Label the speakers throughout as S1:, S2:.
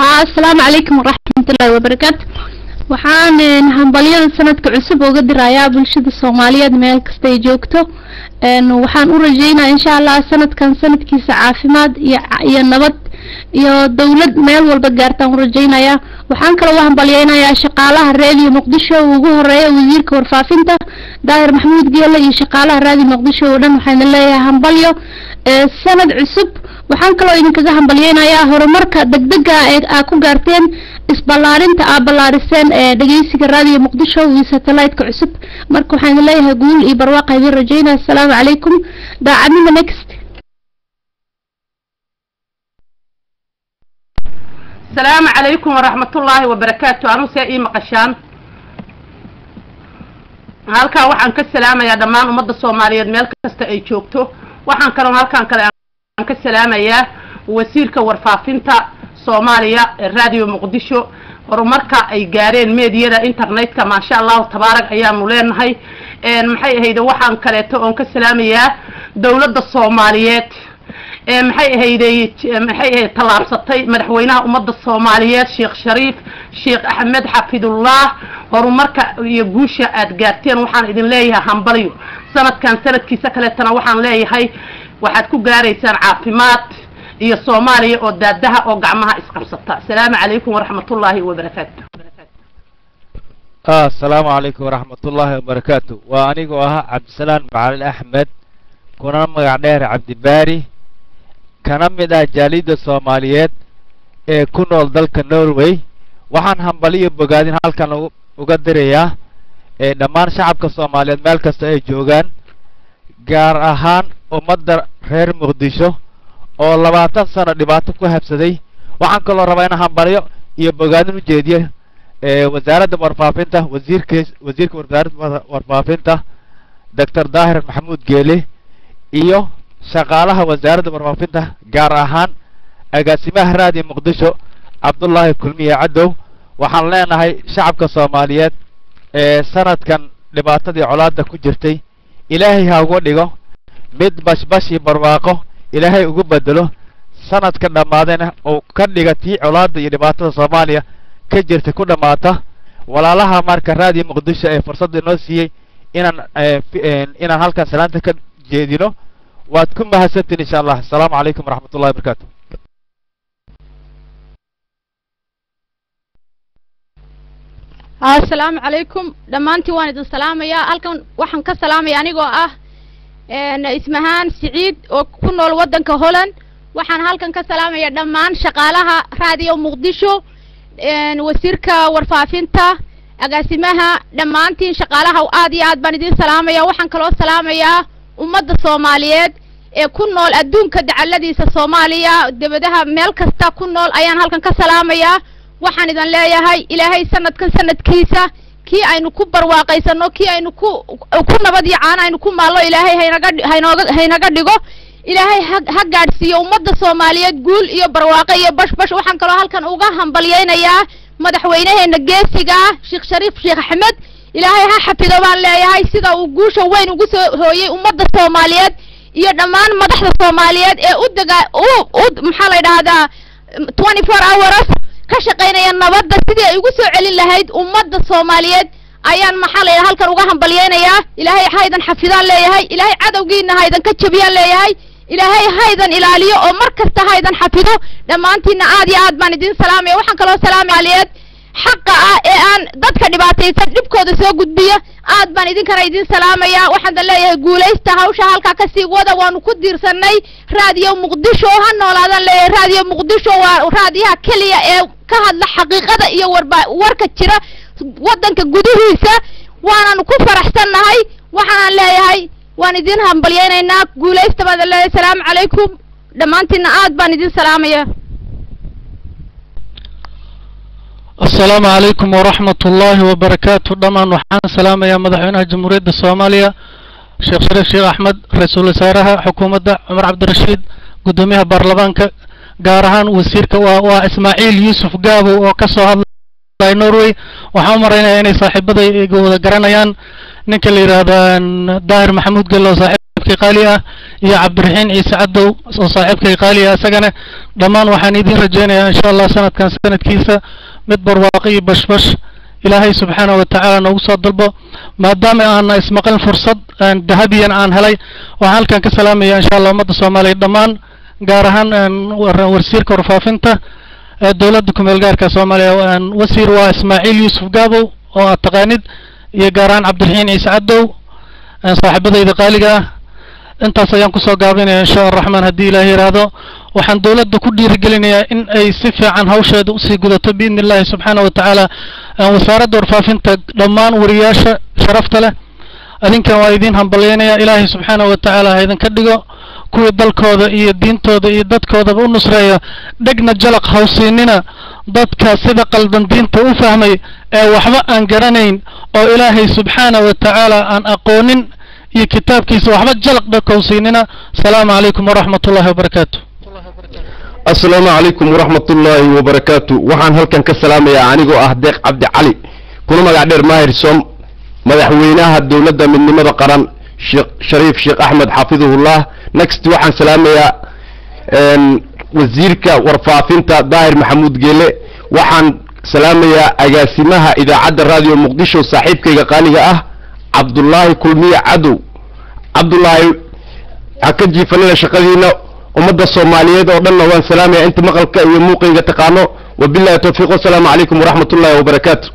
S1: السلام عليكم ورحمة الله وبركاته. waxaan hambaliyada sanadka cusub uga dirayaa bulshada Soomaaliyeed meel kasta ay joogto waxaan u rajaynayaa insha Allah sanadkan sanadkiisa caafimaad iyo nabad iyo dawlad meel walba gaartaan u rajaynayaa waxaan kale u hambaliyaynayaa shaqaalaha Radio Muqdisho ugu horeeya wasiirka warfaafinta Daahir Maxamuud Geele iyo shaqaalaha Radio Muqdisho oo dhan waxaan leeyahay hambalyo sanad cusub waxaan kale idinkaga hambaliyaynayaa horumarka degdega ee ku gaarteen isballaarinta ballaariseen dhageysiga Radio Muqdisho iyo satellite-ka cusub marka waxaan leeyahay guul iyo barwaaqo idin rajaynaa assalaamu calaykum daacadnimo next
S2: السلام عليكم ورحمة الله وبركاته. أنا سائي مقشان هالكا وحن كالسلامة يا دمان ومد الصومالية ميل كستا اي جوكتو وحن كلام هالكا كلام كالسلامة يا وسيركا ورفافينتا صوماليا الراديو مقدشو ورمركا اي جارين ميديا انترنت ما شاء الله تبارك ايام ولين هاي محي هيدا وحن كاليتو كالسلامة يا دولة الصوماليات maxay ahayd talaabsatay madaxweynaha ummadda Soomaaliyeed Sheekh Shariif Sheekh Ahmed Xafidullah horumarka iyo guusha aad gaarteen waxaan idin leeyahay hambalyo sanadkan sanadkiisa kale tan waxaan leeyahay waxaad ku gaaraysaan caafimaad iyo Soomaaliya oo daadaha oo gacmaha isqabsata assalaamu calaykum waraxmatullaahi wabarakaatuh
S3: السلام عليكم ورحمة الله وبركاته وأنا جوها عبد السلام معالي أحمد كنا مقعدين عبد الباري kana mid ah jaalida Soomaaliyeed ee ku nool dalka Norway waxaan hambaliyo bogaadin halkan uga dirayaa dhammaan shacabka Soomaaliyeed meel kasta ay joogaan gaar ahaan ummadda reer Muqdisho oo 20 sano dhibaato ku habsaday waxaan kaloo rabaa in hambaliyo iyo bogaadin u jeediyo wasaaradda warfaafinta wasiirka wasaaradda warfaafinta Dr. Daahir Maxamuud Geele iyo shaqaalaha wasaaradda warfaafinta gaar ahaan agaasimaha Radio Muqdisho Cabdullaahi Kulmiye Cadow waxaan leenahay shacabka Soomaaliyeed ee sanadkan dhibaatadii colaadda ku jirtay Ilaahay ha ugu dhigo mid bashbash iyo barwaaqo Ilaahay ugu bedelo sanadka dhamaadayna oo ka dhigatii colaadda iyo dhibaatada Soomaaliya ka jirtay ku dhamaata walaalaha marka Radio Muqdisho ee fursad inoo siiyay inaan halkan salaanta ka jeedino واتكم بهسنتين إن شاء الله السلام عليكم ورحمة الله وبركاته
S4: السلام عليكم دمانتي وانا السلام يا ألكم وحن كسلام يعني جو اسمهان سعيد وكنا الودن كهولن وحن هالكن كسلام يا دمان شغالها راديو مقدشو وسيركا ورفافينتا أقاسمها دمانتي شغالها وآدي آد بندين سلام يا وحن كلو سلام يا ummadda Soomaaliyeed ee ku nool adduunka dacaladiisa Soomaaliya dibadaha meel kasta ku nool ayaan halkan ka salaamayaa waxaan idin leeyahay Ilaahay sanadkan sanadkiisa kii aynu ku barwaaqaysano kii aynu ku nabad yacaan aynu ku maalo Ilaahay haynaga dhigo Ilaahay ha gaadhsiiyo ummadda Soomaaliyeed guul iyo barwaaqo iyo bashbash waxaan kaloo halkan uga hambaliyaynayaa madaxweynaheena geesiga Sheekh Shariif Sheekh Ahmed Ilaahay ha xafido baan leeyahay sida uu guusha weyn ugu soo hooyay ummadda Soomaaliyeed iyo dhammaan madaxda Soomaaliyeed ee maxaa la yiraahdaa 24 hours ka shaqeynaya nabadda sidii ay ugu soo celin lahayd ummadda Soomaaliyeed ayaan maxaa la yiraahdaa halkan uga hambaliyaynayaa Ilaahay haydan xafidaan leeyahay Ilaahay cadawgiina haydan ka jabiyaan leeyahay Ilaahay haydan ilaaliyo oo markasta haydan xafido dhammaantiina aad iyo aad baan idin salaamay waxaan kaloo salaamaaleed حقا ان dadka dhibaataysan dibkooda soo gudbiya aad baan idin kara idin salaamaya waxaan leeyahay guuleysta hawsha halka ka sii wada waanu ku diirsanay Radio Muqdisho ha noolaadan leeyahay Radio Muqdisho waa raadiyaha kaliya ee ka hadla xaqiiqada iyo warka jira wadanka gudihiisa waananu ku faraxsanahay waxaan leeyahay waan idin hambalyeynaa guuleysta baad leeyahay salaam calaykum dhamaantina aad baan idin salaamaya
S5: السلام عليكم ورحمة الله وبركاته دمان وحان سلام يا مدحونا جمهورية الصومالية شيخ شريف شيخ أحمد رئيس وزراء حكومة عمر عبد الرشيد قدوميها برلمانك قارهان وزيرك وإسماعيل يوسف قابو وكسو هذا نوروي وحامرين يعني صاحب بدأ يقول قرانيان نكالي رادان داير محمود قال له صاحب صاحبك قاليا يا عبد الرحيم عيسى عدو صاحبك قاليا سجنه ضمان وحان يدين رجينا إن شاء الله سنة كان سنة كيسة مدبر واقعي بش إلهي سبحانه وتعالى نوصل ضربه ما دام أن اسمقل فرصة أن ذهبيا عن هلي وهل كان كسلام إن شاء الله مد الصومالي ضمان قارهان ورسير كرفافنته الدولة دكمل كصومالي وسير وإسماعيل يوسف قابو والتقانيد يقاران عبد الرحيم عيسى عدو صاحب ذي قالقة انت سينقص قابين إن شاء الرحمن هدي إلهي هذا وحن دولة كل رجلنا إن أي صفة عن هوشة أسي قدرت بإذن الله سبحانه وتعالى وسارة ورفافين ضمان ورياشة شرفت له أذن كان وايدين هم بلينا إلهي سبحانه وتعالى هيدا كدقوا كوي دالكودا إيه الدين تودا إيه دادكودا بونسرية دقنا جلق هوسيننا دادكا سيدا قلبا دين توفهمي وحبا أن قرانين أو إلهي سبحانه وتعالى أن أقونين إيه كتاب كيس وحبا جلق دكوسيننا السلام عليكم ورحمة الله وبركاته
S6: السلام عليكم ورحمة الله وبركاته وحان هل كان كالسلام يا عنيقو أهديق عبد علي كنا مقعدير ماهر سوم مدحويناها الدولة من نمد قرن شريف شيخ أحمد حافظه الله نكست وحان سلام يا وزيرك ورفافينتا داهر محمود جيلي وحان سلام يا أقاسمها إذا عد الراديو المقدشو صاحبك قانيقا عبد الله كلمية عدو عبد الله أكجي فننا شقدينا ومدى الصوماليات ودنا وان سلام يا انت مقلك وموقعي تقانو وبالله التوفيق والسلام عليكم ورحمة الله وبركاته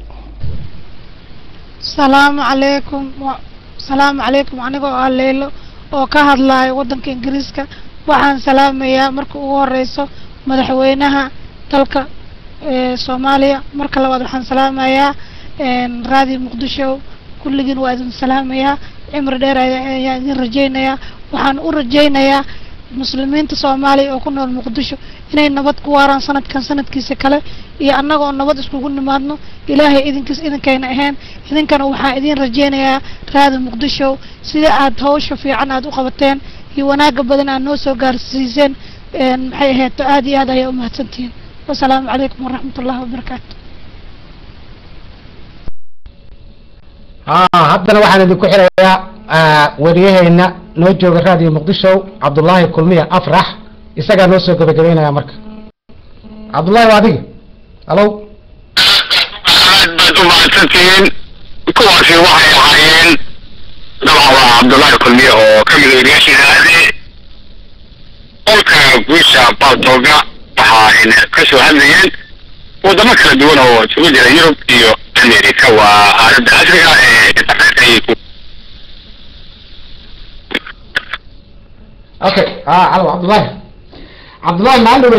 S7: السلام عليكم anigoo ah leelo oo ka hadlayo wadanka Ingiriiska waxaan salaamayaa marka ugu horeyso madaxweynaha dalka Soomaaliya marka labaad waxaan salaamayaa raadiyo Muqdisho kulligiin waa idin salaamayaa cimri dheer ayaan idin rajaynayaa waxaan u rajaynayaa muslimiinta Soomaaliya oo ku nool Muqdisho inay nabad ku waaraan sanadkan sanadkiisa kale iyo annagoo nabad iskugu nimaadno ilaahay idinkayna ahayn idinkana waxaa idin rajaynayaa raadiyo Muqdisho sida aad hawsha fiican aad u qabateen iyo wanaaga badan aad noo soo gaarsiiseen maxay ahayd aad iyo aad ayaa u mahadsantihiin wassalaamu calaykum waraxmatullaahi wabarakaatu
S8: haddana waxaan idinku xirayaa wariyahayna noo jooga raadiyo Muqdisho Cabdullaahi Kulmiye Afrax isaga noo soo gabagabeynaya marka Cabdullaahi waa adiga halo
S9: aad u mahadsantihiin kuwaasi waxay ahaayeen dabcan Cabdullaahi Kulmiye oo ka mid ah wariyaashiisa qolka guusha Baltoga waxayna ka soo hadlayeen wadamo kala duwan oo isugu jira Yurub iyo Ameerika waa aaladda casriga ee internetka
S8: اوكي على عبد الله ما عنده